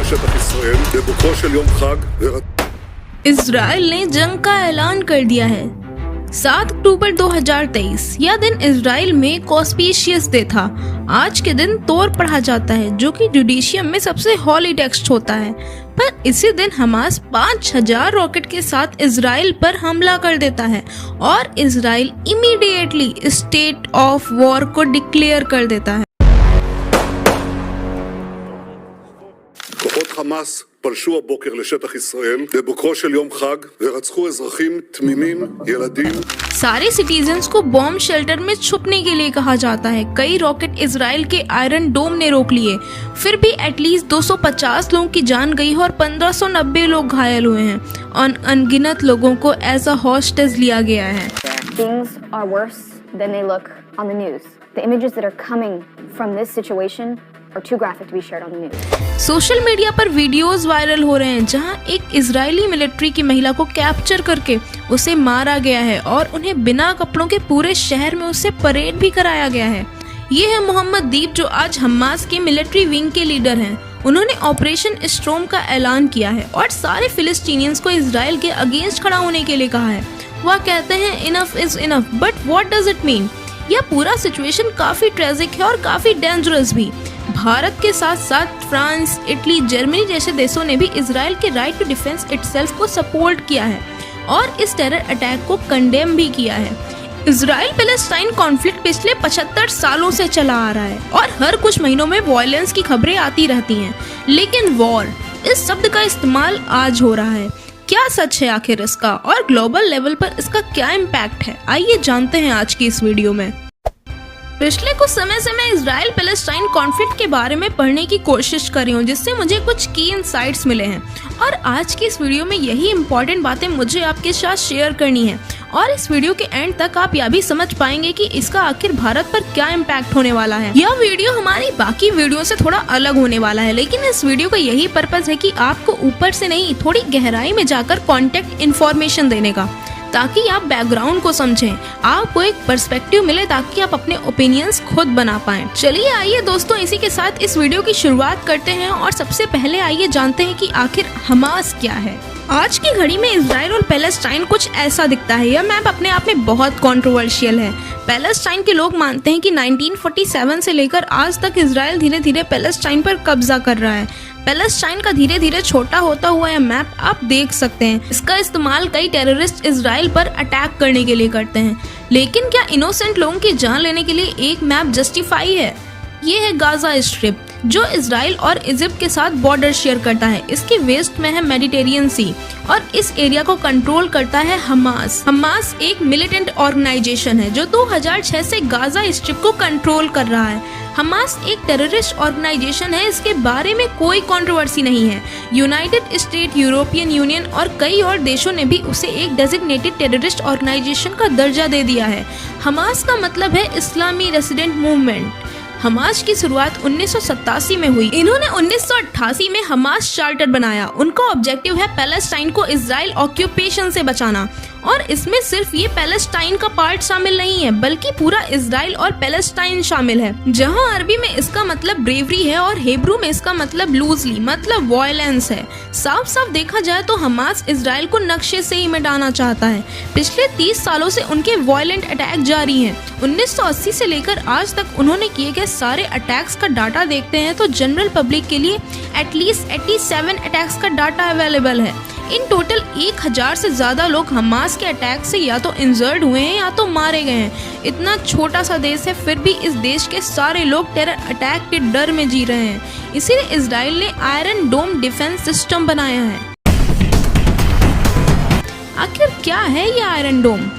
לשטח ישראל בבוקרו של יום חג Israel ने जंग का ऐलान कर दिया है। 7 अक्टूबर 2023 यह दिन इजराइल में कॉस्पिशियस डे था। आज के दिन तौर पढ़ा जाता है जो कि जुडिशियम में सबसे हॉली टेक्स्ट होता है। पर इसी दिन हमास 5000 रॉकेट के साथ इजराइल पर हमला कर देता है और Israel immediately state of war को डिक्लेयर कर देता है। כוחות חמאס פלשו הבוקר לשטח ישראל בבוקרו של יום חג ורצחו אזרחים תמימים, ילדים। सारे सिटीजन्स को बॉम्ब शेल्टर में छुपने के लिए कहा जाता है। कई रॉकेट इजराइल के आयरन डोम ने रोक लिए, फिर भी एटलीस्ट 250 लोगों की जान गई और 1590 लोग घायल हुए हैं और अनगिनत लोगों को एज अ हॉस्टेज लिया गया है। Things are worse than they look on the news. The images that are coming from this situation are too graphic to be shared on the news. Social media पर videos viral हो रहे हैं जहां एक Israeli military की महिला को capture करके उसे मारा गया है और उन्हें बिना कपड़ों के पूरे शहर में उससे परेड भी कराया गया है। ये है मोहम्मद दीप जो आज हमास के मिलिट्री विंग के लीडर हैं। उन्होंने ऑपरेशन स्ट्रोम का ऐलान किया है और सारे फिलिस्तीनियंस को इजराइल के अगेंस्ट खड़ा होने के लिए कहा है। वह कहते हैं enough is enough, but what does it mean? यह पूरा सिचुएशन काफी ट्रेजिक है और काफी डेंजरस भी। भारत के साथ साथ फ्रांस, इटली, जर्मनी जैसे देशों ने भी इजराइल के राइट टू डिफेंस इटसेल्फ को सपोर्ट किया है और इस टेरर अटैक को कंडेम भी किया है। इजराइल पैलेस्टाइन कॉन्फ्लिक्ट पिछले 75 सालों से चला आ रहा है और हर कुछ महीनों में वायलेंस की खबरें आती रहती हैं, लेकिन वॉर इस शब्द का इस्तेमाल आज हो रहा है। क्या सच है आखिर इसका और ग्लोबल लेवल पर इसका क्या इम्पैक्ट है? आइए जानते हैं आज की इस वीडियो में। पिछले कुछ समय से मैं इजराइल पैलेस्टाइन कॉन्फ्लिक्ट के बारे में पढ़ने की कोशिश कर रही हूँ जिससे मुझे कुछ की इनसाइट्स मिले हैं और आज की इस वीडियो में यही इम्पोर्टेंट बातें मुझे आपके साथ शेयर करनी है और इस वीडियो के एंड तक आप यह भी समझ पाएंगे कि इसका आखिर भारत पर क्या इम्पैक्ट होने वाला है। यह वीडियो हमारी बाकी वीडियो से थोड़ा अलग होने वाला है, लेकिन इस वीडियो का यही पर्पज है कि आपको ऊपर से नहीं थोड़ी गहराई में जाकर कॉन्टेक्ट इन्फॉर्मेशन देने का, ताकि आप बैकग्राउंड को समझें, आपको एक पर्सपेक्टिव मिले ताकि आप अपने ओपिनियंस खुद बना पाएं। चलिए आइए दोस्तों इसी के साथ इस वीडियो की शुरुआत करते हैं और सबसे पहले आइए जानते हैं कि आखिर हमास क्या है। आज की घड़ी में इजराइल और पैलेस्टाइन कुछ ऐसा दिखता है। यह मैप अपने आप में बहुत कंट्रोवर्शियल है। पैलेस्टाइन के लोग मानते हैं कि 1947 से लेकर आज तक इजराइल धीरे धीरे पैलेस्टाइन पर कब्जा कर रहा है। पैलेस्टाइन का धीरे धीरे छोटा होता हुआ यह मैप आप देख सकते हैं। इसका इस्तेमाल कई टेररिस्ट इजराइल पर अटैक करने के लिए करते हैं, लेकिन क्या इनोसेंट लोगों की जान लेने के लिए एक मैप जस्टिफाई है? ये है गाजा स्ट्रिप जो इजराइल और इजिप्ट के साथ बॉर्डर शेयर करता है। इसके वेस्ट में है मेडिटेरियन सी और इस एरिया को कंट्रोल करता है हमास। हमास एक मिलिटेंट ऑर्गेनाइजेशन है जो 2006 से गाजा स्ट्रिप को कंट्रोल कर रहा है। हमास एक टेररिस्ट ऑर्गेनाइजेशन है, इसके बारे में कोई कंट्रोवर्सी नहीं है। यूनाइटेड स्टेट, यूरोपियन यूनियन और कई और देशों ने भी उसे एक डेजिग्नेटेड टेररिस्ट ऑर्गेनाइजेशन का दर्जा दे दिया है। हमास का मतलब है इस्लामी रेसिडेंट मूवमेंट। हमास की शुरुआत 1987 में हुई। इन्होंने 1988 में हमास चार्टर बनाया। उनका ऑब्जेक्टिव है पैलेस्टाइन को इजराइल ऑक्यूपेशन से बचाना और इसमें सिर्फ ये पैलेस्टाइन का पार्ट शामिल नहीं है बल्कि पूरा इजराइल और पैलेस्टाइन शामिल है। जहां अरबी में इसका मतलब ब्रेवरी है और हिब्रू में इसका मतलब लूजली मतलब वायलेंस है। साफ साफ देखा जाए तो हमास इजराइल को नक्शे से ही मिटाना चाहता है। पिछले 30 सालों से उनके वायलेंट अटैक जारी हैं। 1980 से लेकर आज तक उन्होंने किए गए सारे अटैक्स का डाटा देखते हैं तो जनरल पब्लिक के लिए एटलीस्ट 87 अटैक्स का डाटा अवेलेबल है। इन टोटल 1000 से ज्यादा लोग हमास के अटैक से या तो इंजर्ड हुए हैं या तो मारे गए हैं। इतना छोटा सा देश है फिर भी इस देश के सारे लोग टेरर अटैक के डर में जी रहे हैं। इसीलिए इजराइल ने आयरन डोम डिफेंस सिस्टम बनाया है। आखिर क्या है ये आयरन डोम?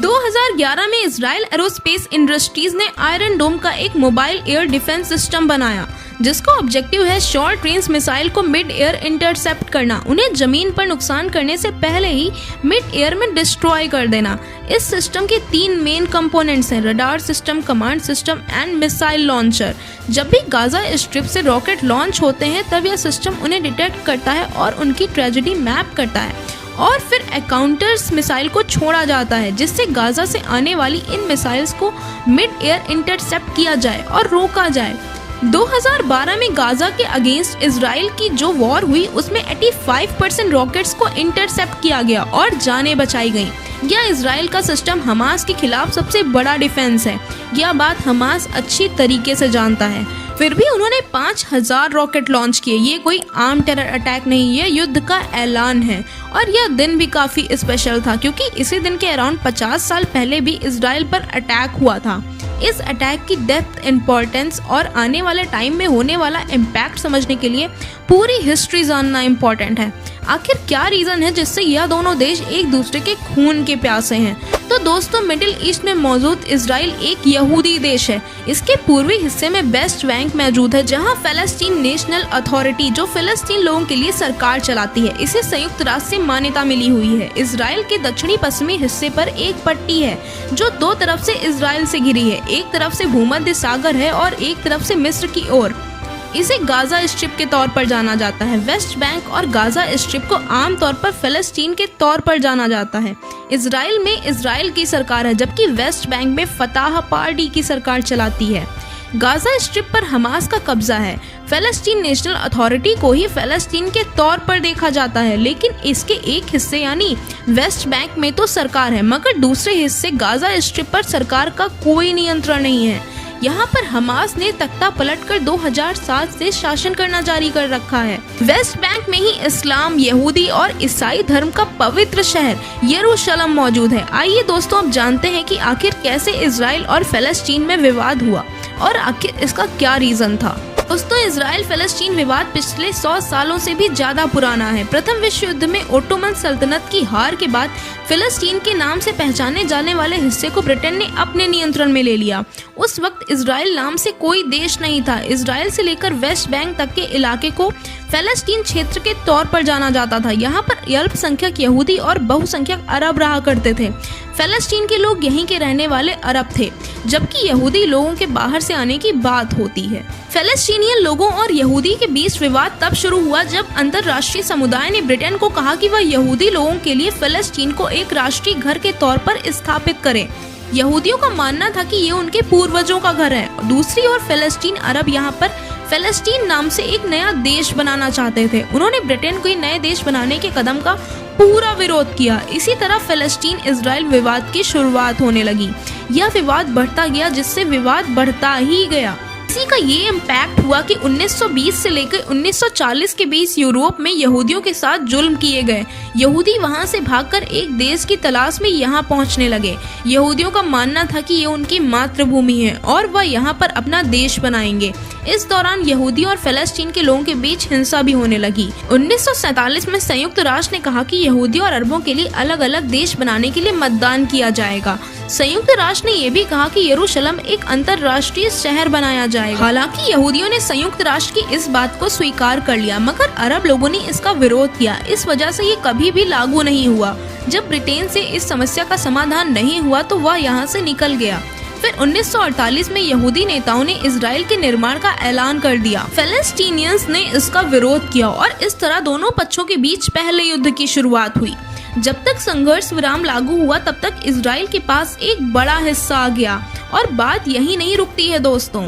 2011 में इजराइल एरोस्पेस इंडस्ट्रीज ने आयरन डोम का एक मोबाइल एयर डिफेंस सिस्टम बनाया जिसका ऑब्जेक्टिव है शॉर्ट रेंज मिसाइल को मिड एयर इंटरसेप्ट करना, उन्हें जमीन पर नुकसान करने से पहले ही मिड एयर में डिस्ट्रॉय कर देना। इस सिस्टम के 3 मेन कंपोनेंट्स हैं, radar system, command system and missile launcher. जब भी गाजा स्ट्रिप से रॉकेट लॉन्च होते हैं तब यह सिस्टम उन्हें डिटेक्ट करता है और उनकी ट्रेजेडी मैप करता है और फिर एकाउंटर्स मिसाइल को छोड़ा जाता है जिससे गाजा से आने वाली इन मिसाइल्स को मिड एयर इंटरसेप्ट किया जाए और रोका जाए। 2012 में गाजा के अगेंस्ट इजराइल की जो वॉर हुई उसमें 85% रॉकेट्स को इंटरसेप्ट किया गया और जानें बचाई गईं। यह इजराइल का सिस्टम हमास के खिलाफ सबसे बड़ा डिफेंस है। यह बात हमास अच्छी तरीके से जानता है, फिर भी उन्होंने 5000 रॉकेट लॉन्च किए। ये कोई आम टेरर अटैक नहीं, ये युद्ध का ऐलान है। और यह दिन भी काफी स्पेशल था क्योंकि इसी दिन के अराउंड 50 साल पहले भी इजराइल पर अटैक हुआ था। इस अटैक की डेप्थ, इम्पोर्टेंस और आने वाले टाइम में होने वाला इम्पैक्ट समझने के लिए पूरी हिस्ट्री जानना इम्पोर्टेंट है। आखिर क्या रीजन है जिससे यह दोनों देश एक दूसरे के खून के प्यासे हैं? तो दोस्तों, मिडिल ईस्ट में मौजूद इजराइल एक यहूदी देश है। इसके पूर्वी हिस्से में वेस्ट बैंक मौजूद है जहां फ़लस्तीन नेशनल अथॉरिटी, जो फ़लस्तीन लोगों के लिए सरकार चलाती है, इसे संयुक्त राष्ट्र से मान्यता मिली हुई है। इजराइल के दक्षिणी पश्चिमी हिस्से पर एक पट्टी है जो दो तरफ से इजराइल से घिरी है। एक तरफ से भूमध्य सागर है और एक तरफ से मिस्र की ओर। इसे गाजा स्ट्रिप के तौर पर जाना जाता है। वेस्ट बैंक और गाजा स्ट्रिप को आमतौर पर फ़लस्तीन के तौर पर जाना जाता है। इजराइल में इजराइल की सरकार है जबकि वेस्ट बैंक में फताह पार्टी की सरकार चलाती है। गाजा स्ट्रिप पर हमास का कब्जा है। फ़लस्तीन नेशनल अथॉरिटी को ही फ़लस्तीन के तौर पर देखा जाता है, लेकिन इसके एक हिस्से यानी वेस्ट बैंक में तो सरकार है, मगर दूसरे हिस्से गाजा स्ट्रिप पर सरकार का कोई नियंत्रण नहीं है। यहाँ पर हमास ने तख्ता पलटकर 2007 से शासन करना जारी कर रखा है। वेस्ट बैंक में ही इस्लाम, यहूदी और ईसाई धर्म का पवित्र शहर यरूशलेम मौजूद है। आइए दोस्तों, अब जानते हैं कि आखिर कैसे इजराइल और फ़लस्तीन में विवाद हुआ और आखिर इसका क्या रीजन था। दोस्तों, इजराइल फ़लस्तीन विवाद पिछले 100 सालों से भी ज्यादा पुराना है। प्रथम विश्व युद्ध में ओटोमन सल्तनत की हार के बाद फ़लस्तीन के नाम से पहचाने जाने वाले हिस्से को ब्रिटेन ने अपने नियंत्रण में ले लिया। उस वक्त इजराइल नाम से कोई देश नहीं था। इजराइल से लेकर वेस्ट बैंक तक के इलाके को फ़लस्तीन क्षेत्र के तौर पर जाना जाता था। यहाँ पर अल्पसंख्यक यहूदी और बहुसंख्यक अरब रहा करते थे। फ़लस्तीन के लोग यहीं के रहने वाले अरब थे, जबकि यहूदी लोगों के बाहर से आने की बात होती है। फ़लस्तीनियन लोगों और यहूदी के बीच विवाद तब शुरू हुआ जब अंतर्राष्ट्रीय समुदाय ने ब्रिटेन को कहा कि वह यहूदी लोगों के लिए फ़लस्तीन को एक राष्ट्रीय घर के तौर पर स्थापित करे। यहूदियों का मानना था कि ये उनके पूर्वजों का घर है। दूसरी ओर फ़लस्तीन अरब यहाँ पर फ़लस्तीन नाम से एक नया देश बनाना चाहते थे। उन्होंने ब्रिटेन को नए देश बनाने के कदम का पूरा विरोध किया। इसी तरह फ़लस्तीन इजराइल विवाद की शुरुआत होने लगी। यह विवाद बढ़ता गया जिससे विवाद बढ़ता ही गया। इसी का ये इम्पैक्ट हुआ कि 1920 से लेकर 1940 के बीच यूरोप में यहूदियों के साथ जुल्म किए गए। यहूदी वहां से भागकर एक देश की तलाश में यहाँ पहुंचने लगे। यहूदियों का मानना था कि ये उनकी मातृभूमि है और वह यहाँ पर अपना देश बनाएंगे। इस दौरान यहूदी और फ़लस्तीन के लोगों के बीच हिंसा भी होने लगी। 1947 में संयुक्त राष्ट्र ने कहा कि यहूदी और अरबों के लिए अलग अलग देश बनाने के लिए मतदान किया जाएगा। संयुक्त राष्ट्र ने यह भी कहा कि यरूशलेम एक अंतर्राष्ट्रीय शहर बनाया जाएगा। हालांकि यहूदियों ने संयुक्त राष्ट्र की इस बात को स्वीकार कर लिया, मगर अरब लोगों ने इसका विरोध किया। इस वजह से ये कभी भी लागू नहीं हुआ। जब ब्रिटेन से इस समस्या का समाधान नहीं हुआ तो वह यहाँ से निकल गया। फिर 1948 में यहूदी नेताओं ने इजराइल के निर्माण का ऐलान कर दिया। फ़लस्तीनियंस ने इसका विरोध किया और इस तरह दोनों पक्षों के बीच पहले युद्ध की शुरुआत हुई। जब तक संघर्ष विराम लागू हुआ तब तक इजराइल के पास एक बड़ा हिस्सा आ गया। और बात यही नहीं रुकती है दोस्तों।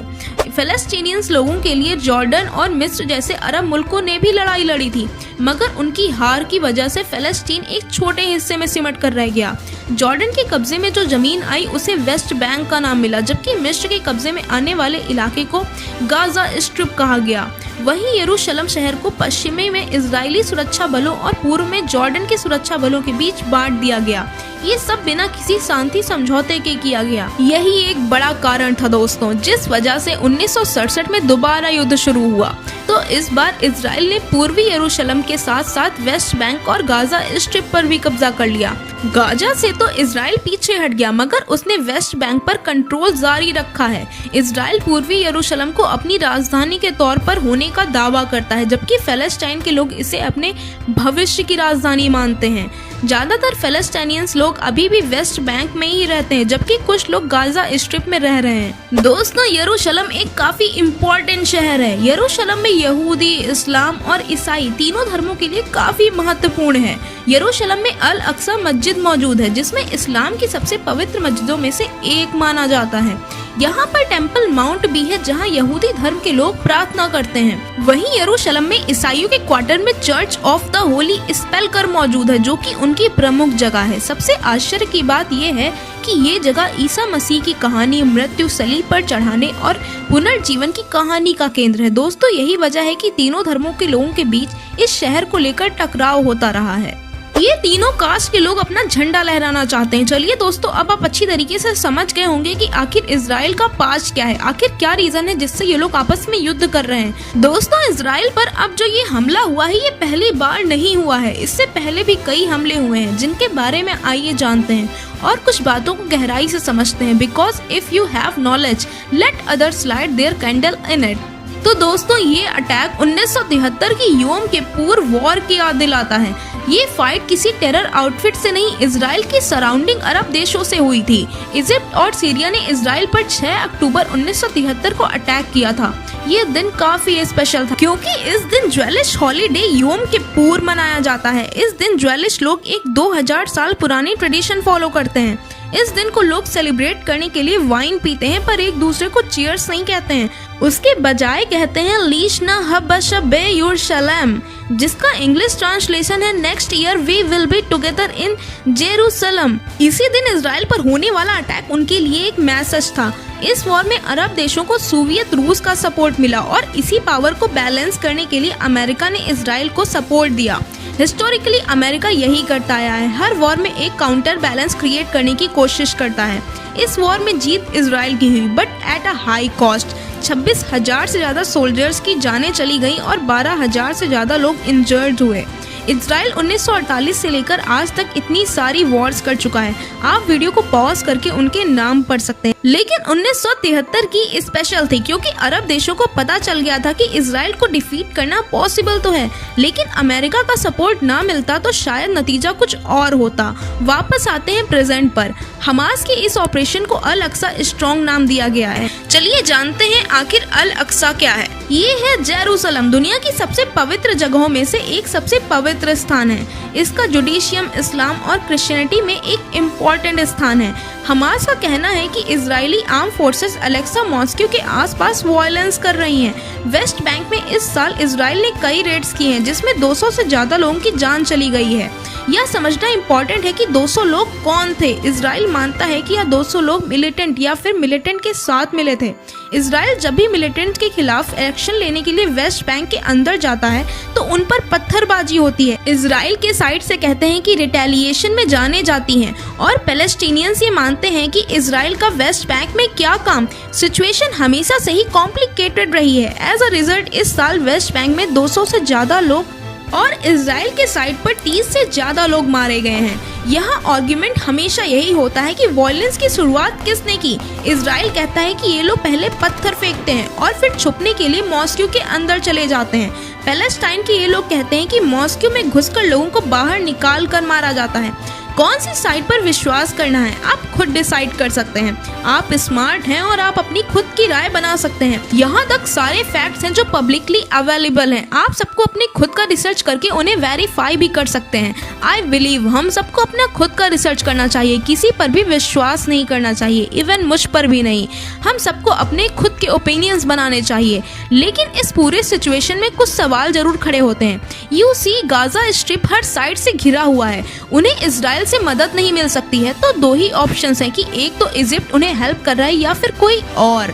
फ़लस्तीनियंस लोगों के लिए जॉर्डन और मिस्र जैसे अरब मुल्कों ने भी लड़ाई लड़ी थी, मगर उनकी हार की वजह से फ़लस्तीन एक छोटे हिस्से में सिमट कर रह गया। जॉर्डन के कब्जे में जो जमीन आई उसे वेस्ट बैंक का नाम मिला, जबकि मिस्र के कब्जे में आने वाले इलाके को गाजा स्ट्रिप कहा गया। वहीं यरूशलेम शहर को पश्चिमी में इजरायली सुरक्षा बलों और पूर्व में जॉर्डन के सुरक्षा बलों के बीच बांट दिया गया। ये सब बिना किसी शांति समझौते के किया गया। यही एक बड़ा कारण था दोस्तों, जिस वजह से 1967 में दोबारा युद्ध शुरू हुआ। तो इस बार इजराइल ने पूर्वी यरूशलेम के साथ साथ वेस्ट बैंक और गाजा स्ट्रिप पर भी कब्जा कर लिया। गाजा से तो इजराइल पीछे हट गया, मगर उसने वेस्ट बैंक पर कंट्रोल जारी रखा है। इजराइल पूर्वी यरूशलेम को अपनी राजधानी के तौर पर होने का दावा करता है, जबकि फ़लस्तीन के लोग इसे अपने भविष्य की राजधानी मानते हैं। ज्यादातर फ़लस्तीनियंस लोग अभी भी वेस्ट बैंक में ही रहते हैं, जबकि कुछ लोग गाजा स्ट्रिप में रह रहे हैं। दोस्तों, यरूशलेम एक काफी इम्पोर्टेंट शहर है। यरूशलेम में यहूदी, इस्लाम और ईसाई तीनों धर्मों के लिए काफी महत्वपूर्ण है। यरूशलेम में अल अक्सा मस्जिद मौजूद है, जिसमें इस्लाम की सबसे पवित्र मस्जिदों में से एक माना जाता है। यहाँ पर टेम्पल माउंट भी है जहाँ यहूदी धर्म के लोग प्रार्थना करते हैं। वहीं यरूशलेम में ईसाइयों के क्वार्टर में चर्च ऑफ द होली स्पेल्कर मौजूद है, जो कि उनकी प्रमुख जगह है। सबसे आश्चर्य की बात यह है कि ये जगह ईसा मसीह की कहानी, मृत्यु, सलीब पर चढ़ाने और पुनर्जीवन की कहानी का केंद्र है। दोस्तों, यही वजह है कि तीनों धर्मों के लोगों के बीच इस शहर को लेकर टकराव होता रहा है। ये तीनों कास्ट के लोग अपना झंडा लहराना चाहते हैं। चलिए दोस्तों, अब आप अच्छी तरीके से समझ गए होंगे कि आखिर इजराइल का पास्ट क्या है, आखिर क्या रीजन है जिससे ये लोग आपस में युद्ध कर रहे हैं। दोस्तों, इजराइल पर अब जो ये हमला हुआ है, ये पहली बार नहीं हुआ है। इससे पहले भी कई हमले हुए हैं, जिनके बारे में आइए जानते हैं और कुछ बातों को गहराई से समझते हैं। Because if you have knowledge, let others light their candle in it. तो दोस्तों, ये अटैक 1973 की योम किपुर वॉर की याद दिलाता है। ये फाइट किसी टेरर आउटफिट से नहीं, इजराइल की सराउंडिंग अरब देशों से हुई थी। इजिप्ट और सीरिया ने इजराइल पर 6 अक्टूबर 1973 को अटैक किया था। ये दिन काफी स्पेशल था क्योंकि इस दिन ज्वेलिश हॉलीडे योम किपुर मनाया जाता है। इस दिन ज्वेलिश लोग एक 2000 साल पुरानी ट्रेडिशन फॉलो करते हैं। इस दिन को लोग सेलिब्रेट करने के लिए वाइन पीते हैं, पर एक दूसरे को चीयर्स नहीं कहते हैं, उसके बजाय कहते हैं लीशना हबशबे यरूशलेम, जिसका इंग्लिश ट्रांसलेशन है next year we will be together in Jerusalem. इसी दिन इजराइल पर होने वाला अटैक उनके लिए एक मैसेज था। इस वॉर में अरब देशों को सोवियत रूस का सपोर्ट मिला और इसी पावर को बैलेंस करने के लिए अमेरिका ने इजराइल को सपोर्ट दिया। हिस्टोरिकली अमेरिका यही करता आया है, हर वॉर में एक काउंटर बैलेंस क्रिएट करने की कोशिश करता है। इस वॉर में जीत इजराइल की हुई, but at a high cost. 26,000 से ज्यादा सोल्जर्स की जानें चली गईं और 12,000 से ज्यादा लोग इंजर्ड हुए। इजराइल 1948 से लेकर आज तक इतनी सारी वॉर्स कर चुका है, आप वीडियो को पॉज करके उनके नाम पढ़ सकते हैं। लेकिन 1973 की स्पेशल थी क्योंकि अरब देशों को पता चल गया था कि इजराइल को डिफीट करना पॉसिबल तो है, लेकिन अमेरिका का सपोर्ट ना मिलता तो शायद नतीजा कुछ और होता। वापस आते हैं प्रेजेंट पर। हमास के इस ऑपरेशन को अल अक्सा स्ट्रॉन्ग नाम दिया गया है। चलिए जानते हैं आखिर अल अक्सा क्या है। ये है जेरूसलम, दुनिया की सबसे पवित्र जगहों में से एक सबसे पवित्र स्थान है। इसका जुडिशियम इस्लाम और क्रिश्चियनिटी में एक इम्पोर्टेंट स्थान है। हमास का कहना है कि Israeli arm forces Alexa Moscow के आसपास वायलेंस कर रही हैं। वेस्ट बैंक में इस साल इजराइल ने कई रेड्स किए हैं जिसमें 200 से ज्यादा लोगों की जान चली गई है। यह समझना इम्पोर्टेंट है कि 200 लोग कौन थे। इजराइल मानता है कि यह 200 लोग मिलिटेंट या फिर मिलिटेंट के साथ मिले थे। इजराइल जब भी मिलिटेंट के खिलाफ एक्शन लेने के लिए वेस्ट बैंक के अंदर जाता है तो उन पर पत्थरबाजी होती है। इजराइल के साइड से कहते हैं कि रिटेलिएशन में जाने जाती हैं और पैलेस्टीनियंस ये मानते हैं कि इजराइल का वेस्ट बैंक में क्या काम। सिचुएशन हमेशा से ही कॉम्प्लिकेटेड रही है। एज अ रिजल्ट इस साल वेस्ट बैंक में 200 से ज्यादा लोग और इजराइल के साइड पर 30 से ज्यादा लोग मारे गए हैं। यहाँ आर्ग्यूमेंट हमेशा यही होता है कि वॉयलेंस की शुरुआत किसने की। इजराइल कहता है कि ये लोग पहले पत्थर फेंकते हैं और फिर छुपने के लिए मॉस्को के अंदर चले जाते हैं। पैलेस्टाइन के ये लोग कहते हैं कि मॉस्को में घुसकर लोगों को बाहर निकाल कर मारा जाता है। कौन सी साइड पर विश्वास करना है आप खुद डिसाइड कर सकते हैं। आप स्मार्ट हैं और आप अपनी खुद की राय बना सकते हैं। यहाँ तक सारे फैक्ट्स हैं जो पब्लिकली अवेलेबल हैं। आप सबको अपनी खुद का रिसर्च करके उन्हें वेरीफाई भी कर सकते हैं। आई बिलीव हम सबको अपना खुद का रिसर्च करना चाहिए, किसी पर भी विश्वास नहीं करना चाहिए, इवन मुझ पर भी नहीं। हम सबको अपने खुद के ओपिनियंस बनाने चाहिए। लेकिन इस पूरे सिचुएशन में कुछ सवाल जरूर खड़े होते हैं। यू सी गाजा स्ट्रिप हर साइड से घिरा हुआ है, उन्हें इजराइल से मदद नहीं मिल सकती है। तो दो ही ऑप्शंस हैं कि एक तो इजिप्ट उन्हें हेल्प कर रहा है या फिर कोई और।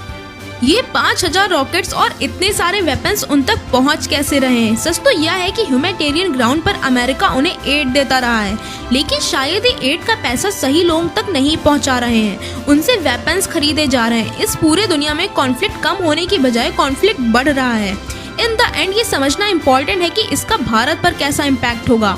ये 5000 रॉकेट्स और इतने सारे वेपन्स उन तक पहुंच कैसे रहे हैं। सच तो यह है कि ह्यूमैनिटेरियन ग्राउंड पर अमेरिका उन्हें एड देता रहा है, लेकिन शायद ये एड का पैसा सही लोगों तक नहीं पहुंचा रहे हैं। उनसे वेपन्स खरीदे जा रहे हैं। इस पूरे दुनिया में कॉन्फ्लिक्ट कम होने की बजाय कॉन्फ्लिक्ट बढ़ रहा है। इन द एंड ये समझना इम्पोर्टेंट है कि इसका भारत पर कैसा इम्पैक्ट होगा।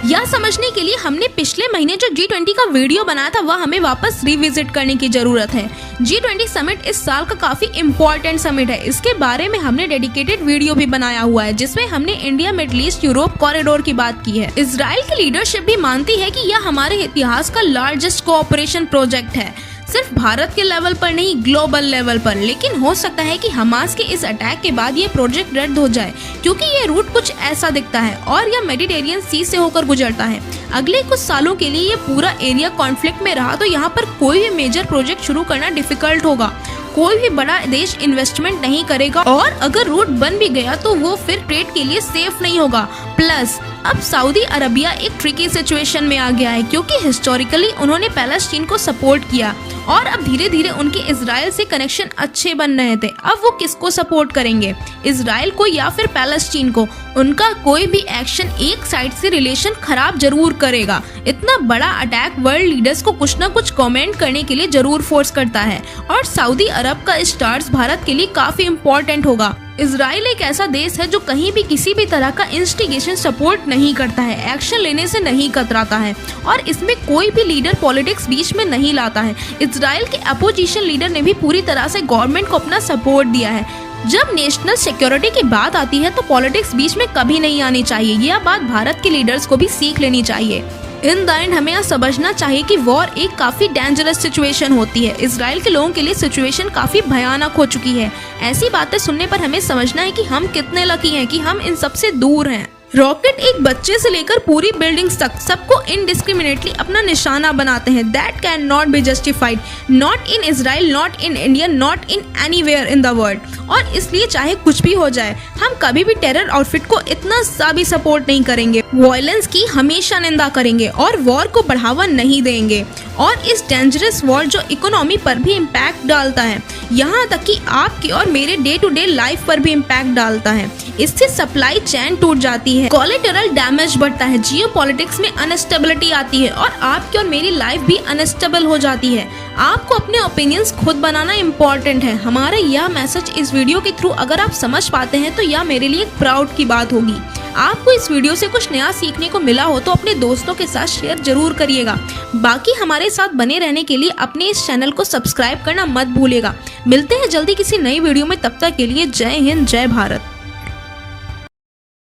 यह समझने के लिए हमने पिछले महीने जो G20 का वीडियो बनाया था वह हमें वापस रिविजिट करने की जरूरत है। G20 समिट इस साल का काफी इम्पोर्टेंट समिट है। इसके बारे में हमने डेडिकेटेड वीडियो भी बनाया हुआ है जिसमें हमने India middle east Europe corridor की बात की है। इजराइल की लीडरशिप भी मानती है कि यह हमारे इतिहास का लार्जेस्ट कोऑपरेशन प्रोजेक्ट है, सिर्फ भारत के लेवल पर नहीं ग्लोबल लेवल पर। लेकिन हो सकता है कि हमास के इस अटैक के बाद ये प्रोजेक्ट रद्द हो जाए क्योंकि ये रूट कुछ ऐसा दिखता है और यह मेडिटेरियन सी से होकर गुजरता है। अगले कुछ सालों के लिए ये पूरा एरिया कॉन्फ्लिक्ट में रहा तो यहाँ पर कोई भी मेजर प्रोजेक्ट शुरू करना डिफिकल्ट होगा। कोई भी बड़ा देश इन्वेस्टमेंट नहीं करेगा और अगर रूट बन भी गया तो वो फिर ट्रेड के लिए सेफ नहीं होगा। प्लस अब सऊदी अरबिया एक ट्रिकी सिचुएशन में आ गया है क्योंकि हिस्टोरिकली उन्होंने पैलेस्टीन को सपोर्ट किया और अब धीरे धीरे उनके इजराइल से कनेक्शन अच्छे बन रहे थे। अब वो किसको सपोर्ट करेंगे, इजराइल को या फिर पैलेस्टीन को? उनका कोई भी एक्शन एक साइड से रिलेशन खराब जरूर करेगा। इतना बड़ा अटैक वर्ल्ड लीडर्स को कुछ न कुछ कमेंट करने के लिए जरूर फोर्स करता है और सऊदी अरब का स्टार्स भारत के लिए काफी इम्पोर्टेंट होगा। इजराइल एक ऐसा देश है जो कहीं भी किसी भी तरह का इंस्टिगेशन सपोर्ट नहीं करता है, एक्शन लेने से नहीं कतराता है और इसमें कोई भी लीडर पॉलिटिक्स बीच में नहीं लाता है। इजराइल के अपोजिशन लीडर ने भी पूरी तरह से गवर्नमेंट को अपना सपोर्ट दिया है। जब नेशनल सिक्योरिटी की बात आती है तो पॉलिटिक्स बीच में कभी नहीं आनी चाहिए। यह बात भारत के लीडर्स को भी सीख लेनी चाहिए। इन द एंड हमें यह समझना चाहिए कि वॉर एक काफी डेंजरस सिचुएशन होती है। इजराइल के लोगों के लिए सिचुएशन काफी भयानक हो चुकी है। ऐसी बातें सुनने पर हमें समझना है कि हम कितने लकी हैं कि हम इन सबसे दूर हैं। रॉकेट एक बच्चे से लेकर पूरी बिल्डिंग्स तक सबको इनडिस्क्रिमिनेटली अपना निशाना बनाते हैं। That can not be justified, not in Israel, not in India, not in anywhere in the world. और इसलिए चाहे कुछ भी हो जाए हम कभी भी टेरर आउटफिट को इतना सा भी सपोर्ट नहीं करेंगे। वायलेंस की हमेशा निंदा करेंगे और वॉर को बढ़ावा नहीं देंगे। और इस डेंजरस वॉर जो इकोनॉमी पर भी इम्पैक्ट डालता है, यहाँ तक कि आपकी और मेरे डे टू डे लाइफ पर भी इम्पैक्ट डालता है। इससे सप्लाई चेन टूट जाती है, कोलेटरल डैमेज बढ़ता है, जियोपॉलिटिक्स में अनस्टेबिलिटी आती है और आपकी और मेरी लाइफ भी अनस्टेबल हो जाती है। आपको अपने ओपिनियंस खुद बनाना इम्पोर्टेंट है। हमारा यह मैसेज इस वीडियो के थ्रू अगर आप समझ पाते हैं तो यह मेरे लिए एक प्राउड की बात होगी। आपको इस वीडियो से कुछ नया सीखने को मिला हो तो अपने दोस्तों के साथ शेयर जरूर करिएगा। बाकी हमारे साथ बने रहने के लिए अपने इस चैनल को सब्सक्राइब करना मत भूलिएगा। मिलते हैं जल्दी किसी नई वीडियो में, तब तक के लिए जय हिंद, जय भारत।